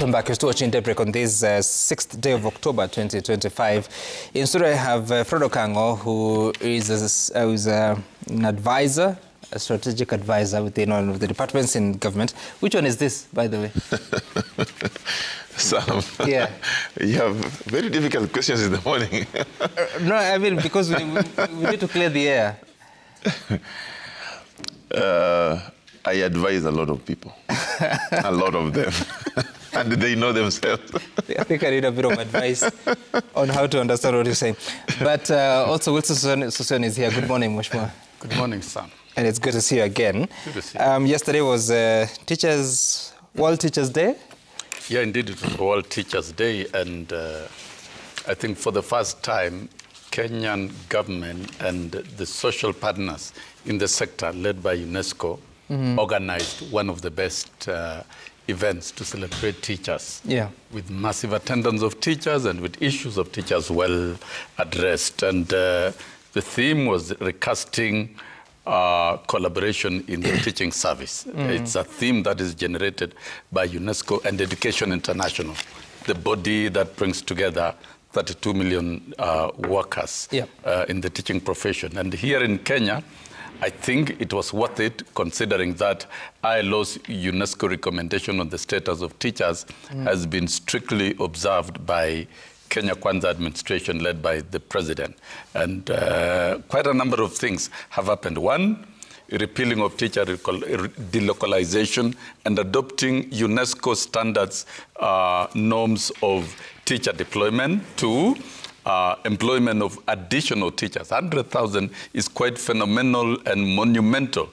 Welcome back. You're still watching Daybreak on this 6th day of October 2025. In studio I have Fred Okango, who is an advisor, a strategic advisor within one of the departments in government. Which one is this, by the way? Sam, yeah. You have very difficult questions in the morning. No, I mean, because we need to clear the air. I advise a lot of people, a lot of them, and they know themselves. I think I need a bit of advice on how to understand what you're saying. But also, Wilson Susan is here. Good morning, Mheshimiwa. Good morning, Sam. And it's good to see you again. Good to see you. Yesterday was World Teachers Day. Yeah, indeed, it was World Teachers Day, and I think for the first time, Kenyan government and the social partners in the sector, led by UNESCO, organized one of the best events to celebrate teachers, with massive attendance of teachers and with issues of teachers well addressed. And the theme was recasting collaboration in the teaching service. It's a theme that is generated by UNESCO and Education International, the body that brings together 32 million workers in the teaching profession. And here in Kenya, I think it was worth it, considering that ILO's UNESCO recommendation on the status of teachers has been strictly observed by Kenya Kwanza administration led by the president. And quite a number of things have happened. One, repealing of teacher delocalization and adopting UNESCO standards norms of teacher deployment. Two, employment of additional teachers. 100,000 is quite phenomenal and monumental.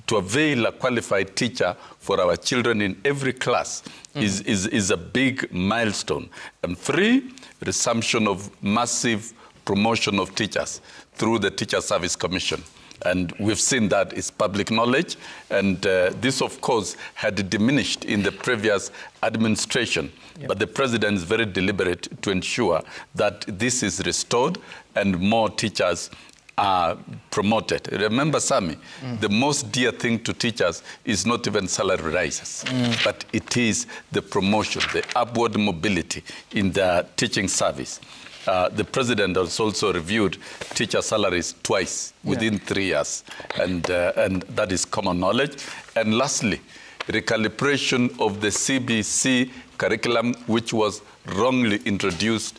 To avail a qualified teacher for our children in every class is a big milestone. And three, resumption of massive promotion of teachers through the Teacher Service Commission. And we've seen that is public knowledge. And this, of course, had diminished in the previous administration. But the president is very deliberate to ensure that this is restored and more teachers are promoted. Remember, Sami, the most dear thing to teachers is not even salary rises, but it is the promotion, the upward mobility in the teaching service. The president has also reviewed teacher salaries twice within 3 years, and that is common knowledge. And lastly, recalibration of the CBC curriculum, which was wrongly introduced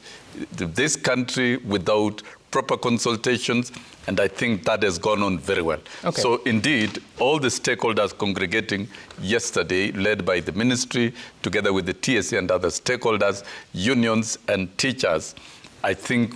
to this country without proper consultations, and I think that has gone on very well. So indeed, all the stakeholders congregating yesterday, led by the ministry, together with the TSC and other stakeholders, unions and teachers, I think,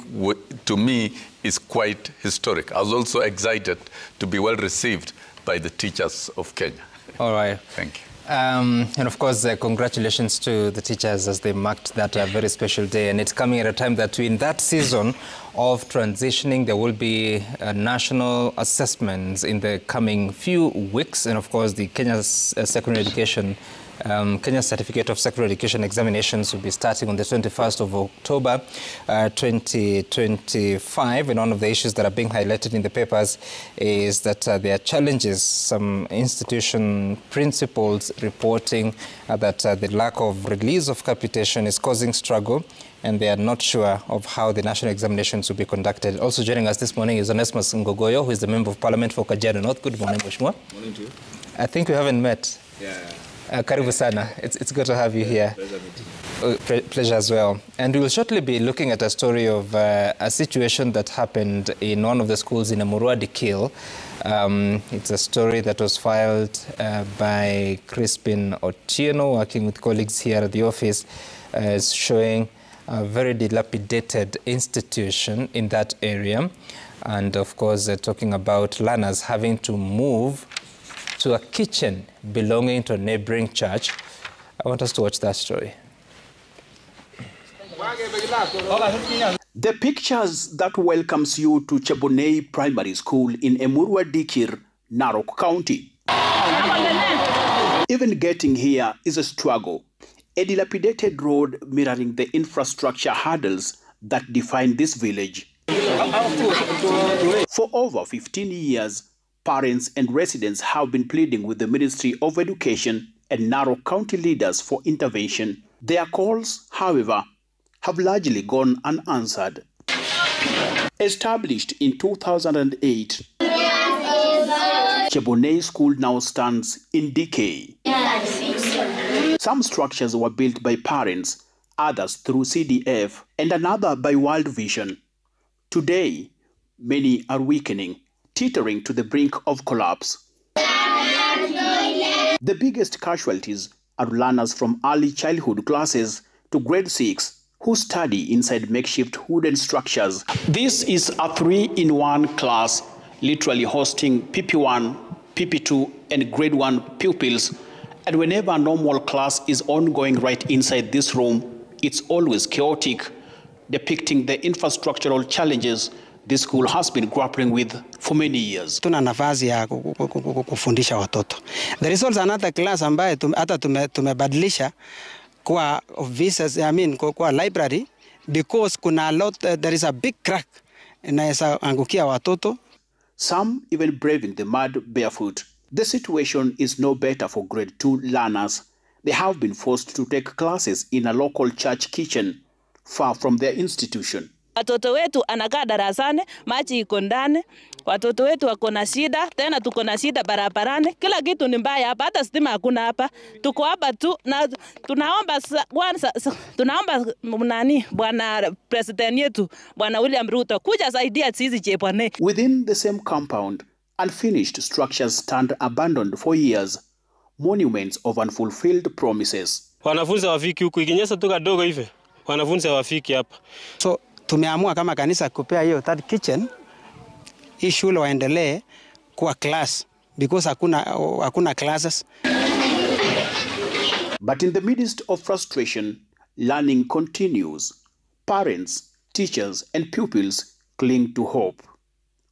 to me, is quite historic. I was also excited to be well received by the teachers of Kenya. All right. Thank you. And of course, congratulations to the teachers as they marked that very special day. And it's coming at a time that in that season of transitioning, there will be national assessments in the coming few weeks. And of course, the Kenya Secondary Education Kenya Certificate of Secondary Education examinations will be starting on the 21st of October 2025. And one of the issues that are being highlighted in the papers is that there are challenges. Some institution principals reporting that the lack of release of capitation is causing struggle, and they are not sure of how the national examinations will be conducted. Also joining us this morning is Onesmus Ngogoyo, who is the Member of Parliament for Kajiado North. Good morning, Mheshimiwa. Morning to you. I think we haven't met. Yeah. Karibu sana. It's good to have you here. Pleasure as well. And we will shortly be looking at a story of a situation that happened in one of the schools in Emurua Dikil. It's a story that was filed by Crispin Otieno, working with colleagues here at the office, showing a very dilapidated institution in that area. And of course, talking about learners having to move to a kitchen belonging to a neighboring church. I want us to watch that story. The pictures that welcomes you to Chebonei Primary School in Emurua Dikir, Narok County. Even getting here is a struggle. A dilapidated road mirroring the infrastructure hurdles that define this village. For over 15 years, parents and residents have been pleading with the Ministry of Education and Narok County leaders for intervention. Their calls, however, have largely gone unanswered. Established in 2008, Chebonei School now stands in decay. Some structures were built by parents, others through CDF, and another by World Vision. Today, many are weakening, teetering to the brink of collapse. The biggest casualties are learners from early childhood classes to grade 6 who study inside makeshift wooden structures. This is a 3-in-1 class, literally hosting PP1, PP2, and grade 1 pupils. And whenever a normal class is ongoing right inside this room, it's always chaotic, depicting the infrastructural challenges this school has been grappling with for many years. Tuna nafasi ya kufundisha watoto. There is also another class ambaye hata tumebadilisha kwa offices, kwa library, because kuna there is a big crack inaweza angukia watoto. Some even braving the mud barefoot. The situation is no better for grade 2 learners. They have been forced to take classes in a local church kitchen, far from their institution. Watoto wetu anakaa darasani, maji iko ndani, watoto wetu wako na shida, tena tuko na shida barabarani, kila kitu ni mbaya hapa, hata stima hakuna hapa. Tuko hapa tu na tunaomba bwana president yetu, bwana William Ruto kuja saidia sisi Chebonei. Within the same compound, unfinished structures stand abandoned for years, monuments of unfulfilled promises. Wanafunzi hawafiki huku, ikinyesha tu kadogo hivi, wanafunzi hawafiki hapa. So tumeamua kama kanisa kupea hiyo third kitchen, hii shule waendelee kuwa class, because hakuna classes. But in the midst of frustration, learning continues. Parents, teachers, and pupils cling to hope.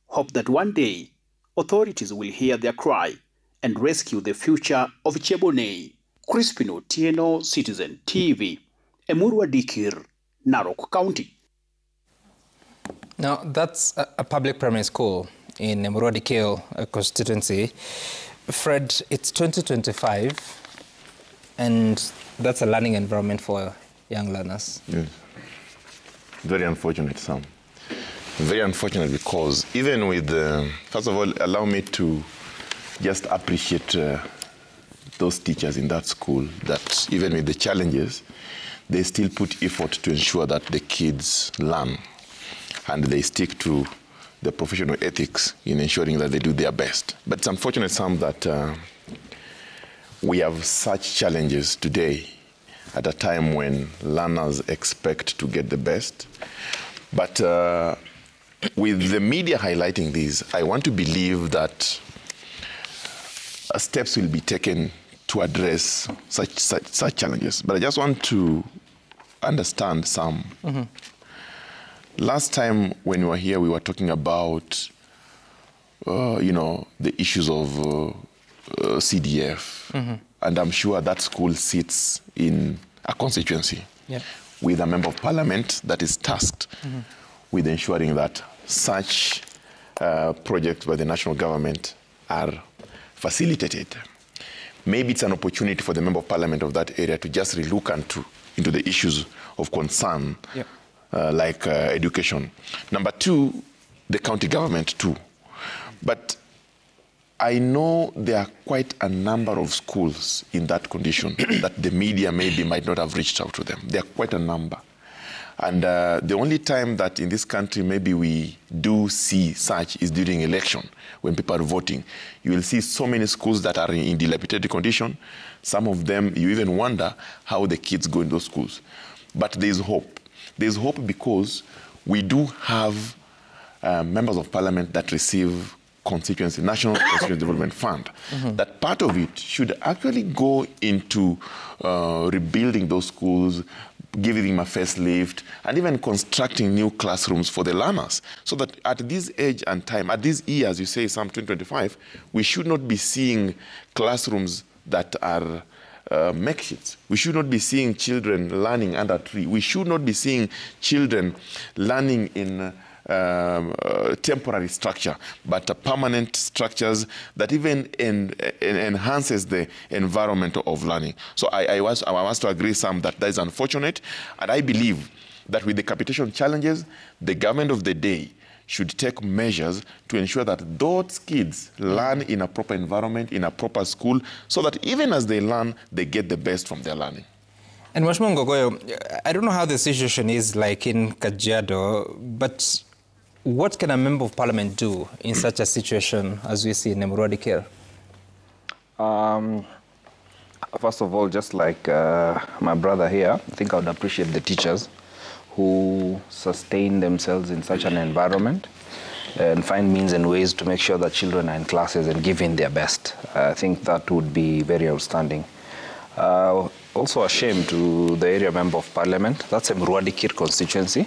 Hope that one day, authorities will hear their cry and rescue the future of Chebonei. Crispino Tieno, Citizen TV, Emurua Dikir, Narok County. Now, that's a public primary school in Emurua Dikir constituency. Fred, it's 2025, and that's a learning environment for young learners. Yes. Very unfortunate, Sam. Very unfortunate because even with, first of all, allow me to just appreciate those teachers in that school that even with the challenges, they still put effort to ensure that the kids learn and they stick to the professional ethics in ensuring that they do their best. But it's unfortunate, Sam, that we have such challenges today at a time when learners expect to get the best. But with the media highlighting this, I want to believe that steps will be taken to address such challenges. But I just want to understand some. Mm-hmm. Last time when we were here, we were talking about, the issues of CDF. Mm-hmm. And I'm sure that school sits in a constituency with a member of parliament that is tasked with ensuring that such projects by the national government are facilitated. Maybe it's an opportunity for the member of parliament of that area to just relook into the issues of concern, like education. Number two, the county government too. But I know there are quite a number of schools in that condition that the media maybe might not have reached out to them. There are quite a number. And the only time that in this country maybe we do see such is during election, when people are voting. You will see so many schools that are in dilapidated condition. Some of them, you even wonder how the kids go in those schools. But there's hope. There's hope because we do have members of parliament that receive National Constituency Development Fund. Mm-hmm. That part of it should actually go into rebuilding those schools, giving them a facelift, and even constructing new classrooms for the learners. So that at this age and time, at this year, as you say, some 2025, we should not be seeing classrooms that are makeshift. We should not be seeing children learning under a tree. We should not be seeing children learning in temporary structure, but permanent structures that even enhances the environment of learning. So I was to agree, Sam, that is unfortunate, and I believe that with the capitation challenges, the government of the day should take measures to ensure that those kids learn in a proper environment, in a proper school, so that even as they learn, they get the best from their learning. And Mheshimiwa Ngogoyo, I don't know how the situation is like in Kajiado, but what can a member of parliament do in such a situation as we see in Emurua Dikirr? First of all, just like my brother here, I think I would appreciate the teachers who sustain themselves in such an environment and find means and ways to make sure that children are in classes and give in their best. I think that would be very outstanding. Also a shame to the area member of parliament. That's Emurua Dikirr constituency.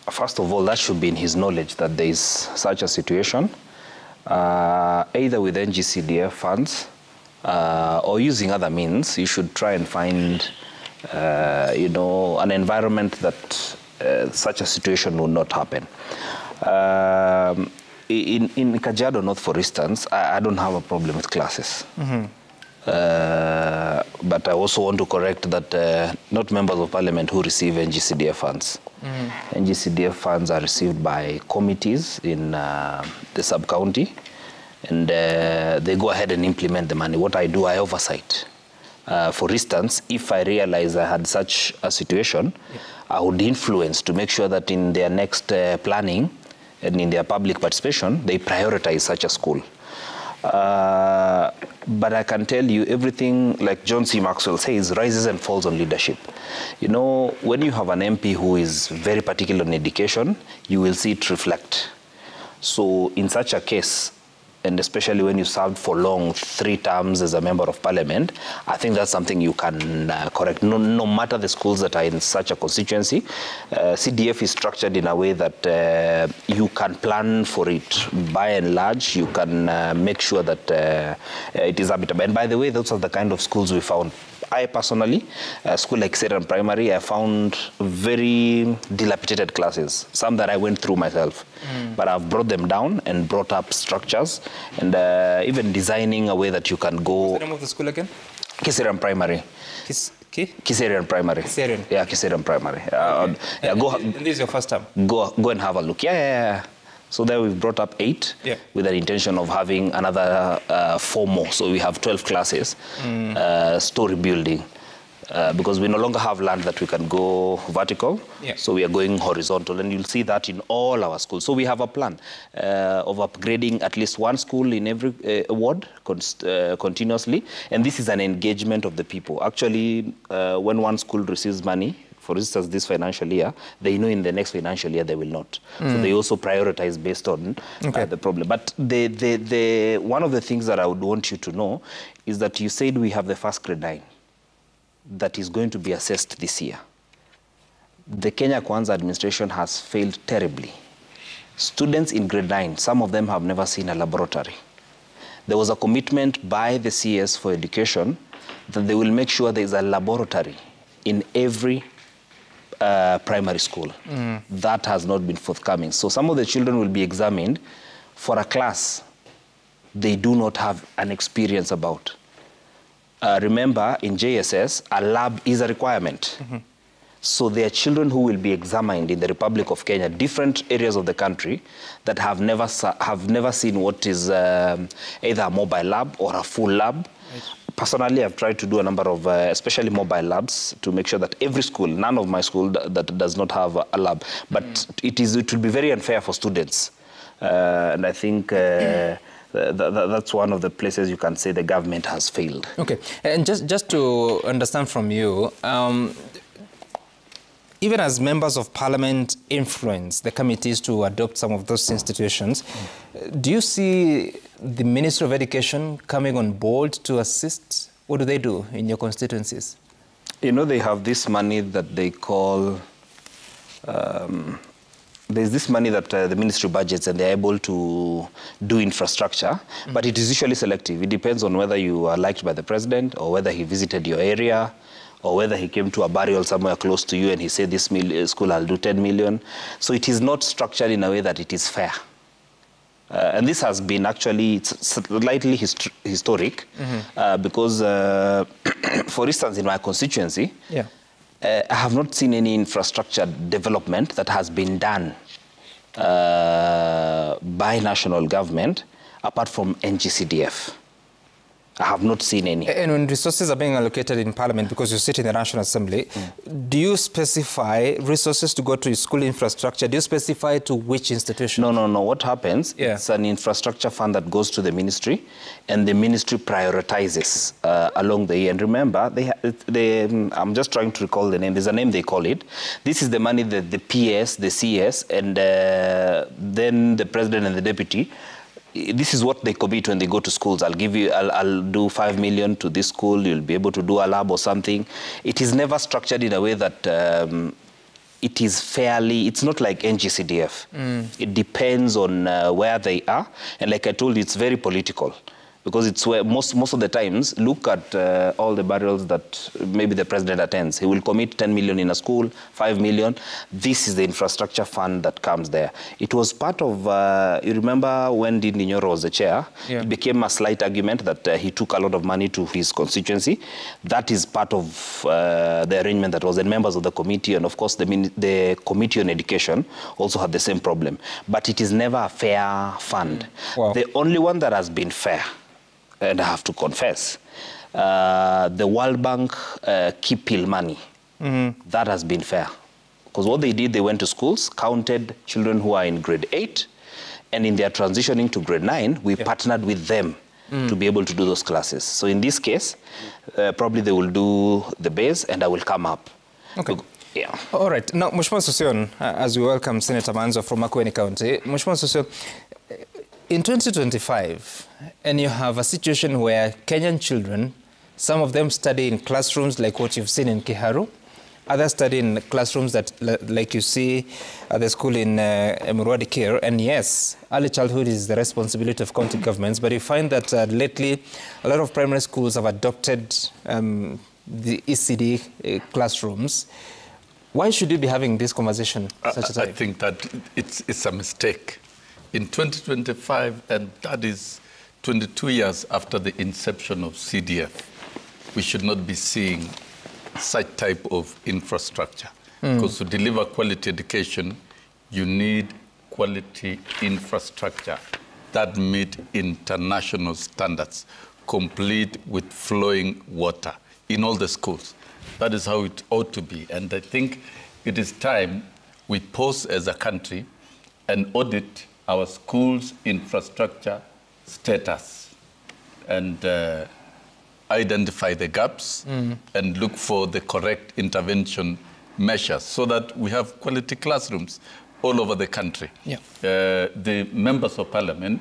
First of all, that should be in his knowledge that there is such a situation, either with NGCDF funds or using other means. You should try and find an environment that such a situation will not happen. In Kajiado North, for instance, I don't have a problem with classes. But I also want to correct that not members of parliament who receive NGCDF funds. NGCDF funds are received by committees in the sub-county, and they go ahead and implement the money. What I do, I oversight. For instance, if I realize I had such a situation, I would influence to make sure that in their next planning and in their public participation, they prioritize such a school. But I can tell you everything, like John C. Maxwell says, rises and falls on leadership. You know, when you have an MP who is very particular on education, you will see it reflect. So in such a case, and especially when you served for long, 3 terms as a member of parliament, I think that's something you can correct. No matter the schools that are in such a constituency, CDF is structured in a way that you can plan for it. By and large, you can make sure that it is habitable. And by the way, those are the kind of schools we found. I personally, a school like Kiserian Primary, I found very dilapidated classes, some that I went through myself. But I've brought them down and brought up structures and even designing a way that you can go. What's the name of the school again? Kiserian Primary. Kiserian Primary. Kiserian. Yeah, Kiserian Primary. And this is your first time? Go and have a look. Yeah. So there we've brought up 8 with an intention of having another 4 more. So we have 12 classes, story building, because we no longer have land that we can go vertical. So we are going horizontal, and you'll see that in all our schools. So we have a plan of upgrading at least 1 school in every ward continuously. And this is an engagement of the people. Actually, when 1 school receives money, for instance, this financial year, they know in the next financial year they will not. So they also prioritize based on the problem. But one of the things that I would want you to know is that you said we have the first grade 9 that is going to be assessed this year. The Kenya Kwanza administration has failed terribly. Students in grade 9, some of them have never seen a laboratory. There was a commitment by the CS for education that they will make sure there is a laboratory in every primary school. That has not been forthcoming. So some of the children will be examined for a class they do not have an experience about. Remember, in JSS, a lab is a requirement. So there are children who will be examined in the Republic of Kenya, different areas of the country, that have never seen what is either a mobile lab or a full lab. Personally, I've tried to do a number of, especially mobile labs, to make sure that every school, none of my school that does not have a lab. But it will be very unfair for students. And I think that's one of the places you can say the government has failed. Okay, and just to understand from you, even as members of parliament influence the committees to adopt some of those institutions, do you see the Ministry of Education coming on board to assist? What do they do in your constituencies? You know, they have this money that they call, there's this money that the ministry budgets, and they're able to do infrastructure, but it is usually selective. It depends on whether you are liked by the president or whether he visited your area or whether he came to a burial somewhere close to you and he said this school I'll do 10 million. So it is not structured in a way that it is fair. And this has been actually slightly historic because, for instance, in my constituency, I have not seen any infrastructure development that has been done by national government apart from NGCDF. I have not seen any. And when resources are being allocated in Parliament, because you sit in the National Assembly, do you specify resources to go to school infrastructure? Do you specify to which institution? No. What happens, it's an infrastructure fund that goes to the ministry, and the ministry prioritizes along the year. And remember, I'm just trying to recall the name. There's a name they call it. This is the money that the PS, the CS, and then the president and the deputy, this is what they commit when they go to schools. I'll do 5 million to this school. You'll be able to do a lab or something. It is never structured in a way that it is fairly, it's not like NGCDF. It depends on where they are. And like I told you, it's very political. Because it's where most of the times, look at all the burials that maybe the president attends. He will commit 10 million in a school, 5 million. This is the infrastructure fund that comes there. It was part of, you remember when Ndindi Nyoro was the chair, it became a slight argument that he took a lot of money to his constituency. That is part of the arrangement that was, and members of the committee, and of course the Committee on Education also had the same problem. But it is never a fair fund. Wow. The only one that has been fair, and I have to confess, the World Bank KPIL money, that has been fair. Because what they did, they went to schools, counted children who are in grade 8, and in their transitioning to grade 9, we partnered with them to be able to do those classes. So in this case, probably they will do the base, and I will come up. Okay. All right. Now, Mheshimiwa Sosion, as we welcome Senator Manzo from Makueni County, Mheshimiwa Sosion, in 2025, and you have a situation where Kenyan children, some of them study in classrooms like what you've seen in Kiharu, others study in classrooms that, like you see at the school in Emurua Dikir. And yes, early childhood is the responsibility of county governments, but you find that lately a lot of primary schools have adopted the ECD classrooms. Why should we be having this conversation such a time? I think that it's a mistake. In 2025, and that is 22 years after the inception of CDF, we should not be seeing such type of infrastructure. Because to deliver quality education, you need quality infrastructure that meet international standards, complete with flowing water in all the schools. That is how it ought to be. And I think it is time we pause as a country and audit our schools' infrastructure status and identify the gaps and look for the correct intervention measures so that we have quality classrooms all over the country. The members of parliament,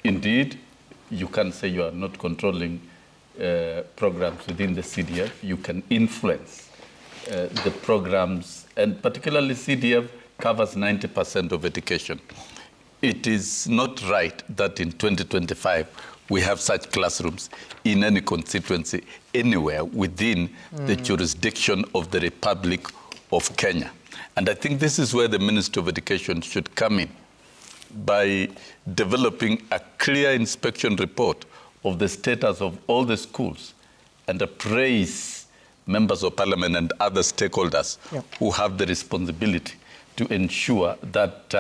indeed, you can say you are not controlling programs within the CDF. You can influence the programs, and particularly CDF covers 90% of education. It is not right that in 2025 we have such classrooms in any constituency anywhere within the jurisdiction of the Republic of Kenya. And I think this is where the Ministry of Education should come in by developing a clear inspection report of the status of all the schools and appraise members of parliament and other stakeholders who have the responsibility to ensure that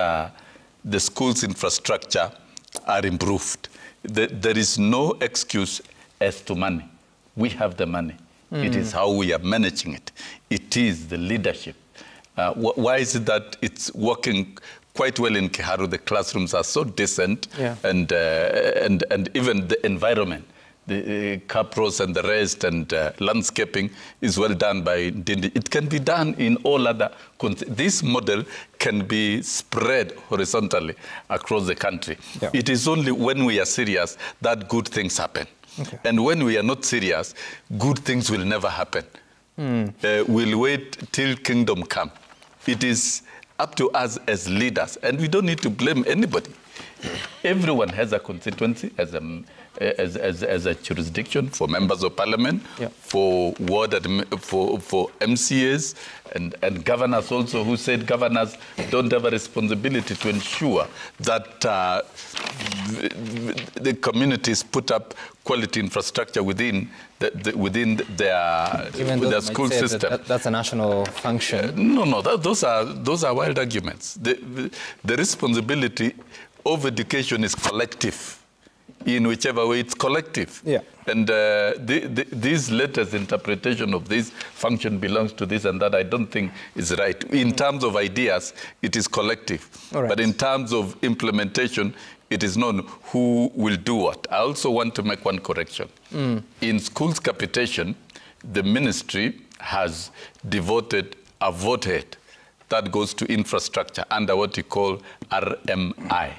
the school's infrastructure are improved. There is no excuse as to money. We have the money. It is how we are managing it. It is the leadership. Why is it that it's working quite well in Kiharu? The classrooms are so decent, and even the environment, the capros and the rest, and landscaping is well done by Ndindi. It can be done in all other. This model can be spread horizontally across the country. It is only when we are serious that good things happen. And when we are not serious, good things will never happen. We'll wait till kingdom come. It is up to us as leaders, and we don't need to blame anybody. Everyone has a constituency as a jurisdiction for members of parliament, for for MCAs and governors also, who said governors don't have a responsibility to ensure that the communities put up quality infrastructure within their school system. That's a national function. No, those are wild arguments. The responsibility of education is collective, in whichever way it's collective. Yeah. And these letters' interpretation of this function belongs to this and that, I don't think is right. In terms of ideas, it is collective. Right. But in terms of implementation, it is known who will do what. I also want to make one correction. In schools capitation, the ministry has devoted a vote head that goes to infrastructure under what you call RMI.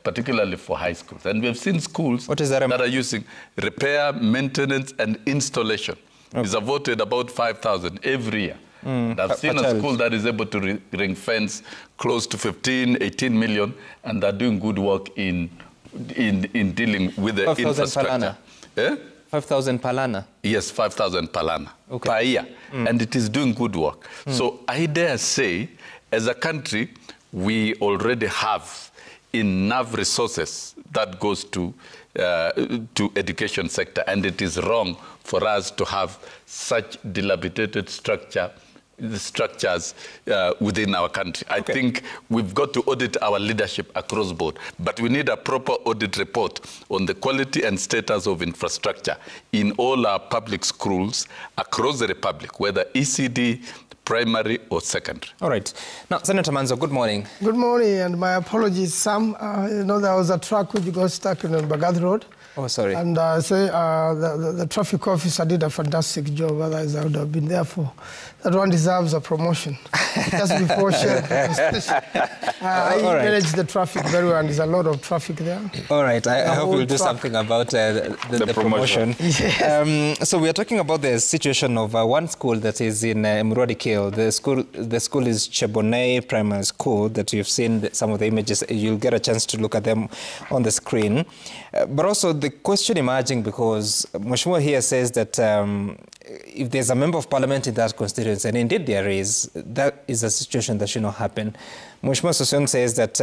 Particularly for high schools. And we've seen schools that are using repair, maintenance, and installation. It's voted about 5,000 every year. I've seen a school that is able to ring fence close to 15, 18 million, and they're doing good work in dealing with the infrastructure. 5,000 per lana? Yes, 5,000 per lana per year. And it is doing good work. So I dare say, as a country, we already have enough resources that goes to education sector, and it is wrong for us to have such dilapidated structures within our country. I think we've got to audit our leadership across board, but we need a proper audit report on the quality and status of infrastructure in all our public schools across the Republic, whether ECD, primary or secondary. All right. Now, Senator Manzo, good morning. Good morning, and my apologies, Sam. There was a truck which got stuck on Bagath Road. Oh, sorry. And the traffic officer did a fantastic job, otherwise I would have been there for. That one deserves a promotion. Just before I manage the traffic very well, and there's a lot of traffic there. All right, I hope we'll do something about the promotion. Yes. So we are talking about the situation of one school that is in Muruadi Kil. The school is Chebonei Primary School that you've seen some of the images. You'll get a chance to look at them on the screen. But also the question emerging, because Mheshimiwa here says that if there's a member of parliament in that constituency, and indeed there is, that is a situation that should not happen. Mheshimiwa Sosion says that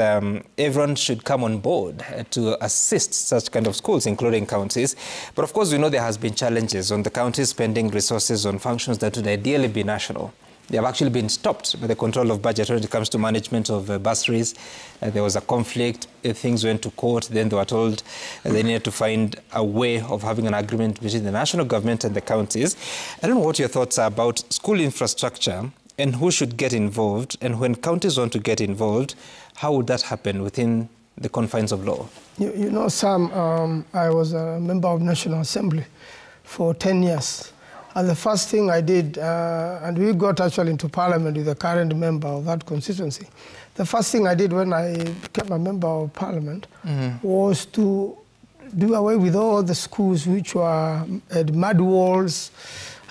everyone should come on board to assist such kind of schools, including counties. But of course, we know there has been challenges on the counties spending resources on functions that would ideally be national. They have actually been stopped by the control of budget when it comes to management of bursaries. There was a conflict, things went to court, then they were told they needed to find a way of having an agreement between the national government and the counties. I don't know what your thoughts are about school infrastructure and who should get involved, and when counties want to get involved, how would that happen within the confines of law? You know, Sam, I was a member of National Assembly for 10 years. And the first thing I did, and we got actually into parliament with the current member of that constituency, the first thing I did when I became a member of parliament was to do away with all the schools which were at mud walls.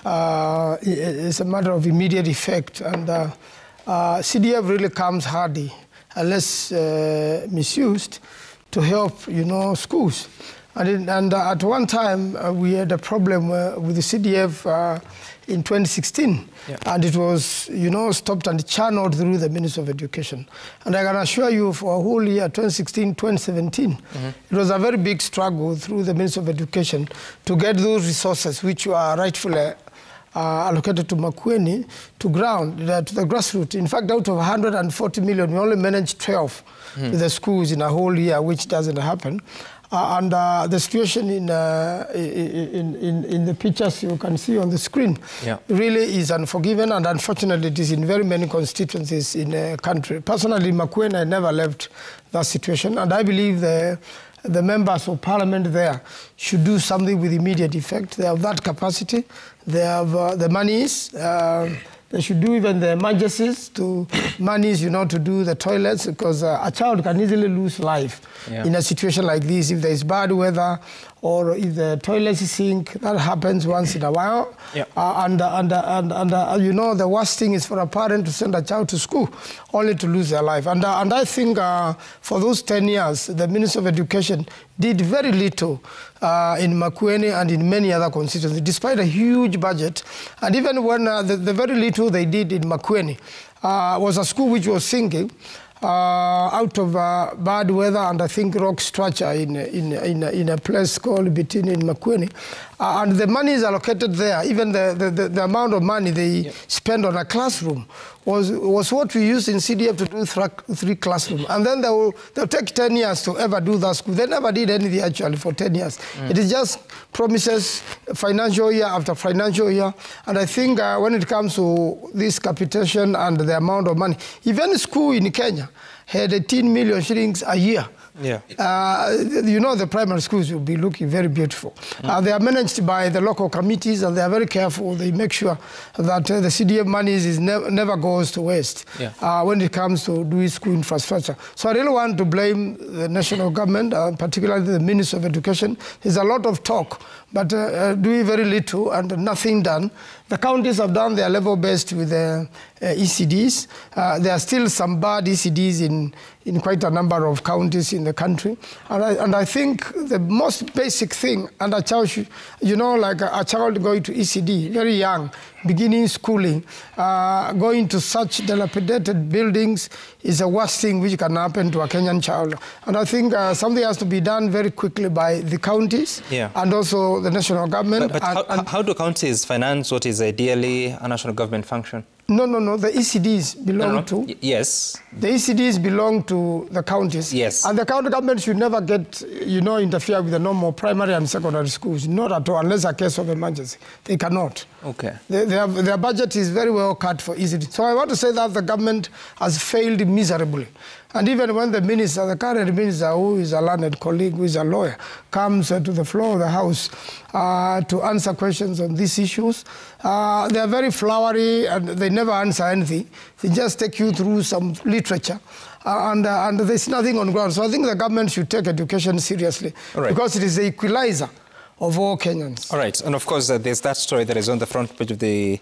It's a matter of immediate effect. And CDF really comes handy, unless misused, to help, schools. And at one time, we had a problem with the CDF in 2016. Yeah. And it was, stopped and channeled through the Ministry of Education. And I can assure you, for a whole year, 2016, 2017, it was a very big struggle through the Ministry of Education to get those resources which were rightfully allocated to Makueni to the grassroots. In fact, out of 140 million, we only managed 12 with the schools in a whole year, which doesn't happen. And the situation in the pictures you can see on the screen really is unforgiving, and unfortunately it is in very many constituencies in the country. Personally, Makueni, I never left that situation, and I believe the members of parliament there should do something with immediate effect. They have that capacity. They have the monies. They should do even the emergencies monies, to do the toilets, because a child can easily lose life in a situation like this if there is bad weather or if the toilets sink. That happens once in a while. You know, the worst thing is for a parent to send a child to school only to lose their life. And I think for those 10 years, the Minister of Education did very little in Makueni and in many other constituencies, despite a huge budget. And even when the very little they did in Makueni was a school which was sinking out of bad weather and I think rock structure in a place called Bitini in Makueni. And the money is allocated there. Even the amount of money they spend on a classroom was what we used in CDF to do 3 classrooms. And then they'll take 10 years to ever do that school. They never did anything actually for 10 years. It is just promises financial year after financial year. And I think when it comes to this capitation and the amount of money, even a school in Kenya had 18 million shillings a year. Yeah. You know, the primary schools will be looking very beautiful. They are managed by the local committees and they are very careful. They make sure that the CDF monies never goes to waste when it comes to doing school infrastructure. So I really want to blame the national government, particularly the Minister of Education. There's a lot of talk, but doing very little and nothing done. The counties have done their level best with the ECDs. There are still some bad ECDs in quite a number of counties in the country. And I think the most basic thing, and a child should, you know, like a child going to ECD, very young, beginning schooling, going to such dilapidated buildings is the worst thing which can happen to a Kenyan child. And I think something has to be done very quickly by the counties and also the national government. But how do counties finance what is ideally a national government function? No. The ECDs belong to... Yes. The ECDs belong to the counties. Yes. And the county government should never get, you know, interfere with the normal primary and secondary schools. Not at all, unless a case of emergency. They cannot. Okay. Their budget is very well cut for ECD. So I want to say that the government has failed miserably. And even when the minister, the current minister, who is a learned colleague, who is a lawyer, comes to the floor of the House to answer questions on these issues, they are very flowery and they never answer anything. They just take you through some literature. And there's nothing on ground. So I think the government should take education seriously because it is the equalizer of all Kenyans. All right. And of course, there's that story that is on the front page of the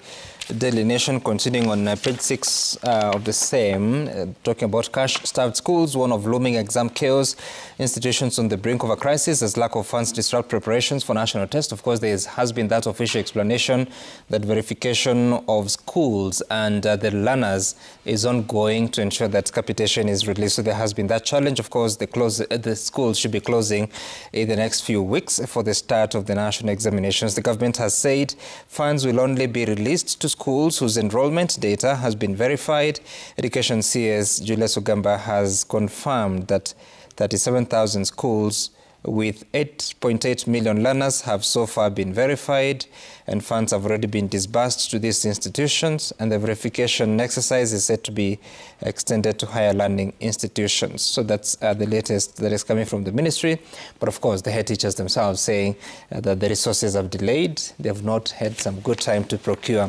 Daily Nation, continuing on page 6 of the same, talking about cash-starved schools, one of looming exam chaos, institutions on the brink of a crisis as lack of funds disrupt preparations for national tests. Of course, there has been that official explanation that verification of schools and the learners is ongoing to ensure that capitation is released. So there has been that challenge. Of course, the schools should be closing in the next few weeks for the start of the national examinations. The government has said funds will only be released to schools whose enrollment data has been verified. Education CS Julius Ugamba has confirmed that 37,000 schools with 8.8 million learners have so far been verified, and funds have already been disbursed to these institutions, and the verification exercise is set to be extended to higher learning institutions. So that's the latest that is coming from the ministry. But of course, the head teachers themselves saying that the resources have delayed. They have not had some good time to procure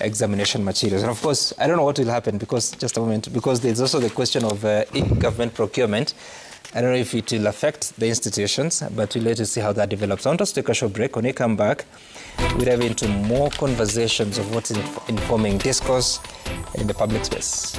examination materials. And of course, I don't know what will happen because, just a moment, because there's also the question of government procurement. I don't know if it will affect the institutions, but we'll let you see how that develops. I want us to take a short break. When we come back, we'll dive into more conversations of what's informing discourse in the public space.